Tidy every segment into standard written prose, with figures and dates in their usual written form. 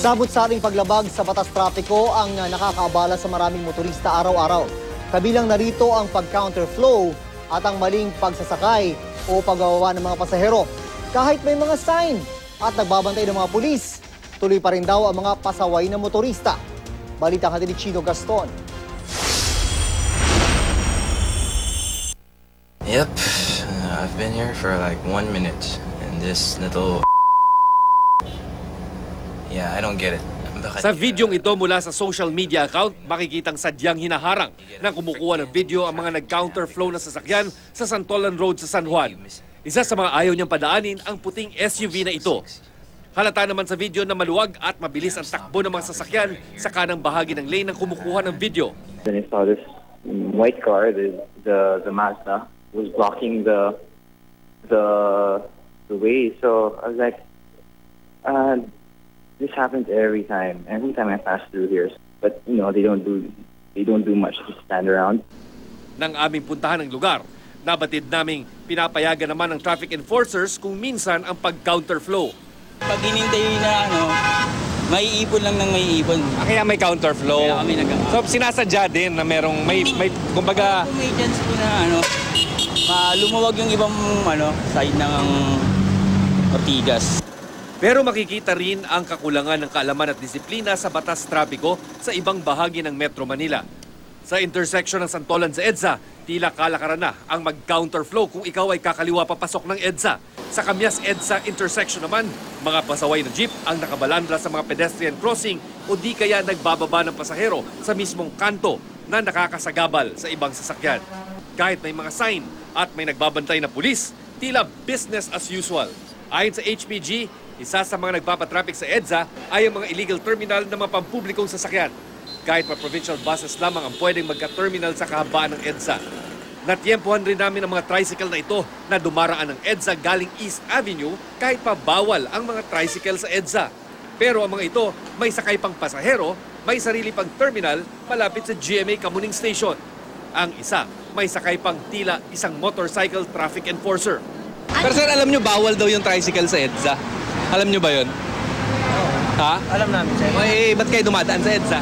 Sabot-saring paglabag sa batas trapiko ang nakakaabala sa maraming motorista araw-araw. Kabilang narito ang pag-counterflow at ang maling pagsasakay o paggawa ng mga pasahero. Kahit may mga sign at nagbabantay ng mga pulis, tuloy pa rin daw ang mga pasaway na motorista. Balita ka ni Chino Gaston. Yep, I've been here for like 1 minute and this little... Yeah, I don't get it. Sa videong ito mula sa social media account, makikitang sadyang hinaharang na kumukuha ng video ang mga nag-counterflow na sasakyan sa Santolan Road sa San Juan. Isa sa mga ayaw niyang padaanin ang puting SUV na ito. Halata naman sa video na maluwag at mabilis ang takbo ng mga sasakyan sa kanang bahagi ng lane ng kumukuha ng video. Then I saw this white car, the Mazda, was blocking the way. So I was like, this happens every time I pass through here. But you know, they don't do much, just stand around. Nang aming puntahan ng lugar, nabatid naming pinapayagan naman ng traffic enforcers kung minsan ang pag-counterflow. Pag hinintay na maiipon lang ng maiipon. Kaya may counterflow. Kaya kami So sinasadya din na merong may kumbaga may chance po na lumawag yung ibang side ng Ortigas. Pero makikita rin ang kakulangan ng kaalaman at disiplina sa batas trapiko sa ibang bahagi ng Metro Manila. Sa intersection ng Santolan sa EDSA, tila kalakaran na ang mag-counterflow kung ikaw ay kakaliwa papasok ng EDSA. Sa Kamyas EDSA intersection naman, mga pasaway na jeep ang nakabalandra sa mga pedestrian crossing o di kaya nagbababa ng pasahero sa mismong kanto na nakakasagabal sa ibang sasakyan. Kahit may mga sign at may nagbabantay na pulis, tila business as usual. Ayon sa HPG, isa sa mga nagpapatraffic sa EDSA ay ang mga illegal terminal ng mga pampublikong sasakyan. Kahit pa provincial buses lamang ang pwedeng magka-terminal sa kahabaan ng EDSA. Natyempuhan rin namin ang mga tricycle na ito na dumaraan ng EDSA galing East Avenue kahit pa bawal ang mga tricycle sa EDSA. Pero ang mga ito may sakay pang pasahero, may sarili pang terminal malapit sa GMA Kamuning Station. Ang isa may sakay pang tila isang motorcycle traffic enforcer. Pero sir, alam nyo bawal daw yung tricycle sa EDSA? Alam nyo ba yun? Ha? Alam namin, sir. Eh, ba't kayo dumadaan sa EDSA?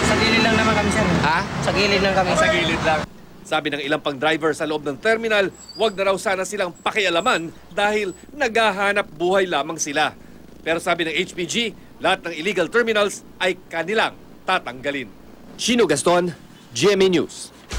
Sa gilid lang naman kami, sir. Ha? Sa gilid lang kami. Sa gilid lang. Sabi ng ilang pang driver sa loob ng terminal, wag na raw sana silang pakialaman dahil naghahanap buhay lamang sila. Pero sabi ng HPG, lahat ng illegal terminals ay kanilang tatanggalin. Chino Gaston, GMA News.